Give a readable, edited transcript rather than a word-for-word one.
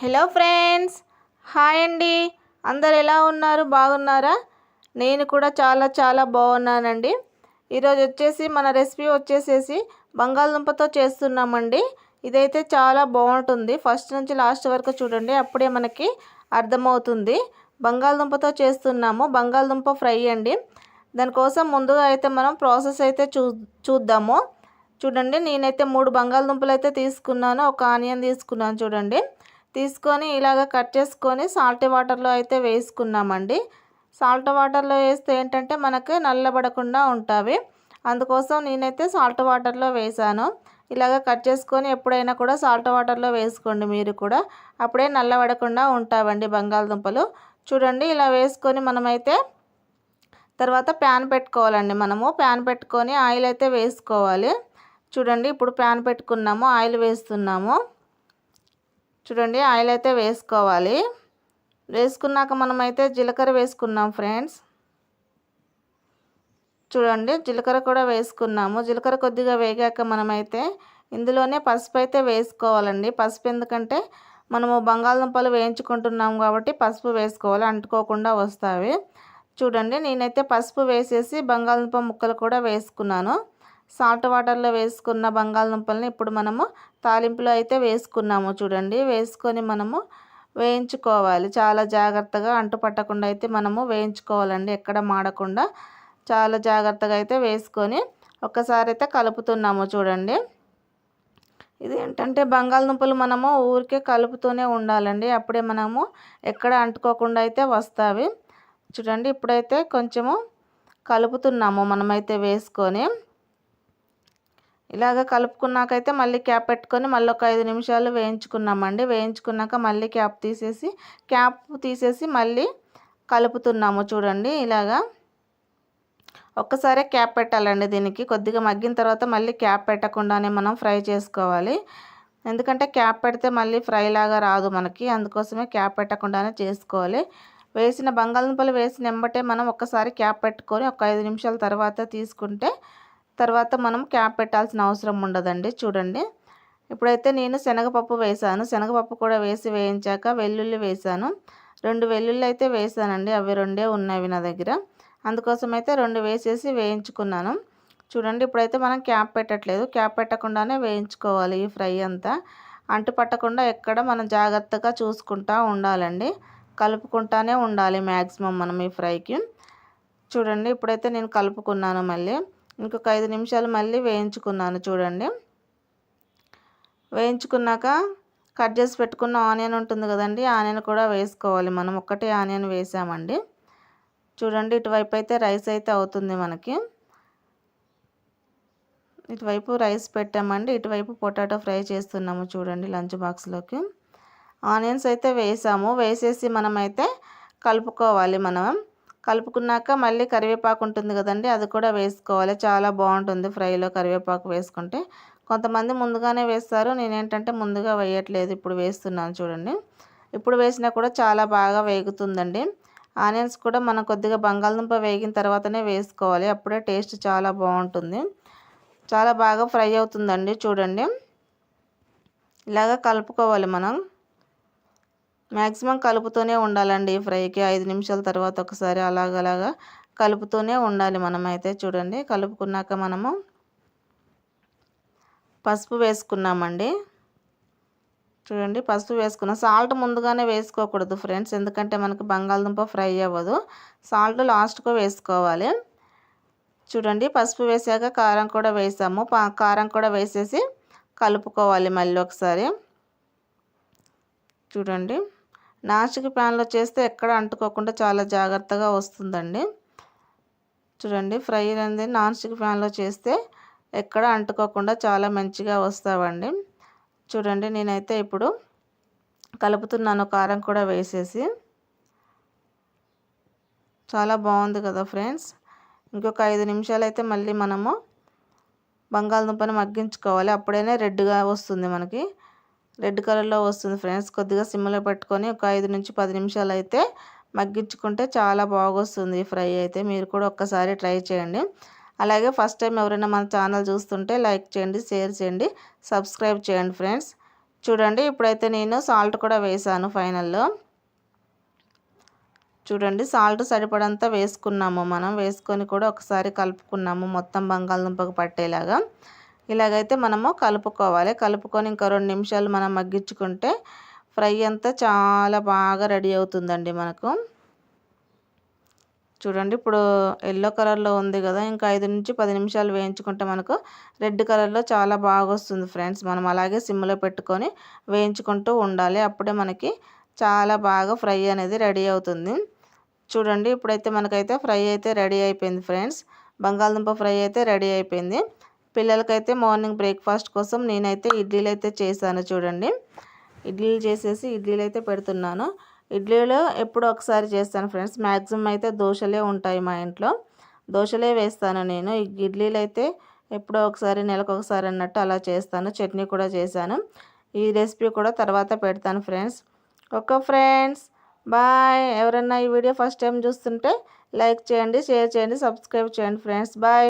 Hello friends, hi అండి. అందరు ఎలా ఉన్నారు? బాగున్నారా? నేను కూడా చాలా బాగున్నానండి. ఈరోజు వచ్చేసి మన రెసిపీ వచ్చేసేసి బంగాళదుంపతో చేస్తున్నామండి. ఇదైతే చాలా బాగుంటుంది. ఫస్ట్ నుంచి లాస్ట్ వరకు చూడండి, అప్పుడే మనకి అర్థమవుతుంది. బంగాళదుంపతో చేస్తున్నాము, బంగాళదుంప ఫ్రై అండి. దానికోసం ముందుగా అయితే మనం ప్రాసెస్ అయితే చూద్దాము. చూడండి, నేనైతే 3 బంగాళదుంపలు అయితే తీసుకున్నాను, ఒక ఆనియన్ తీసుకున్నాను. చూడండి, తీసుకొని ఇలాగ కట్ చేసుకొని సాల్ట్ వాటర్లో అయితే వేసుకున్నామండి. సాల్ట్ వాటర్లో వేస్తే ఏంటంటే మనకు నల్లబడకుండా ఉంటాయి. అందుకోసం నేనైతే సాల్ట్ వాటర్లో వేసాను. ఇలాగ కట్ చేసుకొని ఎప్పుడైనా కూడా సాల్ట్ వాటర్లో వేసుకోండి మీరు కూడా, అప్పుడే నల్లబడకుండా ఉంటావండి బంగాళదుంపలు. చూడండి, ఇలా వేసుకొని మనమైతే తర్వాత ప్యాన్ పెట్టుకోవాలండి. మనము ప్యాన్ పెట్టుకొని ఆయిల్ అయితే వేసుకోవాలి. చూడండి, ఇప్పుడు ప్యాన్ పెట్టుకున్నాము, ఆయిల్ వేస్తున్నాము. చూడండి, ఆయిల్ అయితే వేసుకోవాలి. వేసుకున్నాక మనమైతే జీలకర్ర వేసుకున్నాం ఫ్రెండ్స్. చూడండి, జీలకర్ర కూడా వేసుకున్నాము. జీలకర్ర కొద్దిగా వేగాక మనమైతే ఇందులోనే పసుపు అయితే వేసుకోవాలండి. పసుపు ఎందుకంటే మనము బంగాళదుంపలు వేయించుకుంటున్నాము కాబట్టి పసుపు వేసుకోవాలి, అంటుకోకుండా వస్తాయి. చూడండి, నేనైతే పసుపు వేసేసి బంగాళదుంప ముక్కలు కూడా వేసుకున్నాను. సాల్ట్ వాటర్లో వేసుకున్న బంగాళదుంపల్ని ఇప్పుడు మనము తాలింపులో అయితే వేసుకున్నాము. చూడండి, వేసుకొని మనము వేయించుకోవాలి. చాలా జాగ్రత్తగా అంటు పట్టకుండా అయితే మనము వేయించుకోవాలండి, ఎక్కడ మాడకుండా చాలా జాగ్రత్తగా అయితే వేసుకొని ఒక్కసారి అయితే కలుపుతున్నాము. చూడండి, ఇది ఏంటంటే బంగాళదుంపలు మనము ఊరికే కలుపుతూనే ఉండాలండి, అప్పుడే మనము ఎక్కడ అంటుకోకుండా అయితే వస్తాయి. చూడండి, ఇప్పుడైతే కొంచెము కలుపుతున్నాము మనమైతే వేసుకొని. ఇలాగ కలుపుకున్నాకైతే మళ్ళీ క్యాప్ పెట్టుకొని మళ్ళీ ఒక 5 నిమిషాలు వేయించుకున్నామండి. వేయించుకున్నాక మళ్ళీ క్యాప్ తీసేసి మళ్ళీ కలుపుతున్నాము. చూడండి, ఇలాగా ఒక్కసారే క్యాప్ పెట్టాలండి. దీనికి కొద్దిగా మగ్గిన తర్వాత మళ్ళీ క్యాప్ పెట్టకుండానే మనం ఫ్రై చేసుకోవాలి. ఎందుకంటే క్యాప్ పెడితే మళ్ళీ ఫ్రై లాగా రాదు మనకి, అందుకోసమే క్యాప్ పెట్టకుండానే చేసుకోవాలి. వేసిన బంగాళదుంపలు వేసిన వెంబటే మనం ఒక్కసారి క్యాప్ పెట్టుకొని ఒక 5 నిమిషాల తర్వాత తీసుకుంటే తర్వాత మనం క్యాప్ పెట్టాల్సిన అవసరం ఉండదండి. చూడండి, ఇప్పుడైతే నేను శనగపప్పు వేసాను. శనగపప్పు కూడా వేసి వేయించాక వెల్లుల్లి వేసాను. 2 వెల్లుల్లి అయితే వేసానండి, అవి 2 ఉన్నవి నా దగ్గర, అందుకోసం అయితే 2 వేసేసి వేయించుకున్నాను. చూడండి, ఇప్పుడైతే మనం క్యాప్ పెట్టట్లేదు, క్యాప్ పెట్టకుండానే వేయించుకోవాలి. ఈ ఫ్రై అంతా అంటు పట్టకుండా ఎక్కడ మనం జాగ్రత్తగా చూసుకుంటూ ఉండాలండి, కలుపుకుంటానే ఉండాలి మ్యాక్సిమం మనం ఈ ఫ్రైకి. చూడండి, ఇప్పుడైతే నేను కలుపుకున్నాను. మళ్ళీ ఇంకొక 5 నిమిషాలు మళ్ళీ వేయించుకున్నాను. చూడండి, వేయించుకున్నాక కట్ చేసి పెట్టుకున్న ఆనియన్ ఉంటుంది కదండి, ఆనియన్ కూడా వేసుకోవాలి. మనం ఒక్కటే ఆనియన్ వేసామండి. చూడండి, ఇటువైపు అయితే రైస్ అయితే అవుతుంది మనకి. ఇటువైపు రైస్ పెట్టామండి, ఇటువైపు పొటాటో ఫ్రై చేస్తున్నాము. చూడండి, లంచ్ బాక్స్లోకి ఆనియన్స్ అయితే వేసాము. వేసేసి మనమైతే కలుపుకోవాలి. మనం కలుపుకున్నాక మళ్ళీ కరివేపాకు ఉంటుంది కదండి, అది కూడా వేసుకోవాలి. చాలా బాగుంటుంది ఫ్రైలో కరివేపాకు వేసుకుంటే. కొంతమంది ముందుగానే వేస్తారు, నేనేంటంటే ముందుగా వేయట్లేదు, ఇప్పుడు వేస్తున్నాను. చూడండి, ఇప్పుడు వేసినా కూడా చాలా బాగా వేగుతుందండి. ఆనియన్స్ కూడా మనం కొద్దిగా బంగాళదుంప వేగిన తర్వాతనే వేసుకోవాలి, అప్పుడే టేస్ట్ చాలా బాగుంటుంది. చాలా బాగా ఫ్రై అవుతుందండి. చూడండి, ఇలాగ కలుపుకోవాలి. మనం మ్యాక్సిమం కలుపుతూనే ఉండాలండి ఈ ఫ్రైకి. 5 నిమిషాల తర్వాత ఒకసారి అలాగలాగా కలుపుతూనే ఉండాలి మనమైతే. చూడండి, కలుపుకున్నాక మనము పసుపు వేసుకున్నామండి. చూడండి, పసుపు వేసుకున్నాం. సాల్ట్ ముందుగానే వేసుకోకూడదు ఫ్రెండ్స్, ఎందుకంటే మనకి బంగాళదుంప ఫ్రై అవ్వదు. సాల్ట్ లాస్ట్కు వేసుకోవాలి. చూడండి, పసుపు వేసాక కారం కూడా వేసాము. కారం కూడా వేసేసి కలుపుకోవాలి మళ్ళీ ఒకసారి. చూడండి, నాస్టిక్ ప్యాన్లో చేస్తే ఎక్కడ అంటుకోకుండా చాలా జాగ్రత్తగా వస్తుందండి. చూడండి, ఫ్రై అనేది నాన్స్టిక్ ప్యాన్లో చేస్తే ఎక్కడ అంటుకోకుండా చాలా మంచిగా వస్తావండి. చూడండి, నేనైతే ఇప్పుడు కలుపుతున్నాను కారం కూడా వేసేసి. చాలా బాగుంది కదా ఫ్రెండ్స్. ఇంకొక 5 నిమిషాలు అయితే మళ్ళీ మనము బంగాళదుంపను మగ్గించుకోవాలి, అప్పుడైనా రెడ్గా వస్తుంది మనకి, రెడ్ కలర్లో వస్తుంది ఫ్రెండ్స్. కొద్దిగా సిమ్లో పెట్టుకొని ఒక 5 నుంచి 10 నిమిషాలు అయితే మగ్గించుకుంటే చాలా బాగొస్తుంది ఈ ఫ్రై అయితే. మీరు కూడా ఒక్కసారి ట్రై చేయండి. అలాగే ఫస్ట్ టైం ఎవరైనా మన ఛానల్ చూస్తుంటే లైక్ చేయండి, షేర్ చేయండి, సబ్స్క్రైబ్ చేయండి ఫ్రెండ్స్. చూడండి ఇప్పుడైతే నేను సాల్ట్ కూడా వేసాను ఫైనల్లో. చూడండి సాల్ట్ సరిపడంత వేసుకున్నాము. మనం వేసుకొని కూడా ఒకసారి కలుపుకున్నాము మొత్తం బంగాళదుంపకు పట్టేలాగా. ఇలాగైతే మనము కలుపుకోవాలి. కలుపుకొని ఇంకా 2 నిమిషాలు మనం మగ్గించుకుంటే ఫ్రై అంతా చాలా బాగా రెడీ అవుతుందండి మనకు. చూడండి ఇప్పుడు ఎల్లో కలర్లో ఉంది కదా, ఇంకా 5 నుంచి 10 నిమిషాలు వేయించుకుంటే మనకు రెడ్ కలర్లో చాలా బాగా వస్తుంది ఫ్రెండ్స్. మనం అలాగే సిమ్లో పెట్టుకొని వేయించుకుంటూ ఉండాలి. అప్పుడే మనకి చాలా బాగా ఫ్రై అనేది రెడీ అవుతుంది. చూడండి ఇప్పుడైతే మనకైతే ఫ్రై అయితే రెడీ అయిపోయింది ఫ్రెండ్స్. బంగాళదుంప ఫ్రై అయితే రెడీ అయిపోయింది. పిల్లలకైతే మార్నింగ్ బ్రేక్ఫాస్ట్ కోసం నేనైతే ఇడ్లీలు అయితే చేశాను. చూడండి ఇడ్లీలు చేసేసి ఇడ్లీలు అయితే పెడుతున్నాను. ఇడ్లీలో ఎప్పుడో ఒకసారి చేస్తాను ఫ్రెండ్స్. మ్యాక్సిమం అయితే దోశలే ఉంటాయి మా ఇంట్లో. దోశలే వేస్తాను నేను. ఇడ్లీలు అయితే ఎప్పుడో ఒకసారి నెలకు ఒకసారి అన్నట్టు అలా చేస్తాను. చట్నీ కూడా చేశాను. ఈ రెసిపీ కూడా తర్వాత పెడతాను ఫ్రెండ్స్. Okay friends, bye. ఎవరన్నా ఈ వీడియో ఫస్ట్ టైం చూస్తుంటే లైక్ చేయండి, షేర్ చేయండి, సబ్స్క్రైబ్ చేయండి ఫ్రెండ్స్. బాయ్.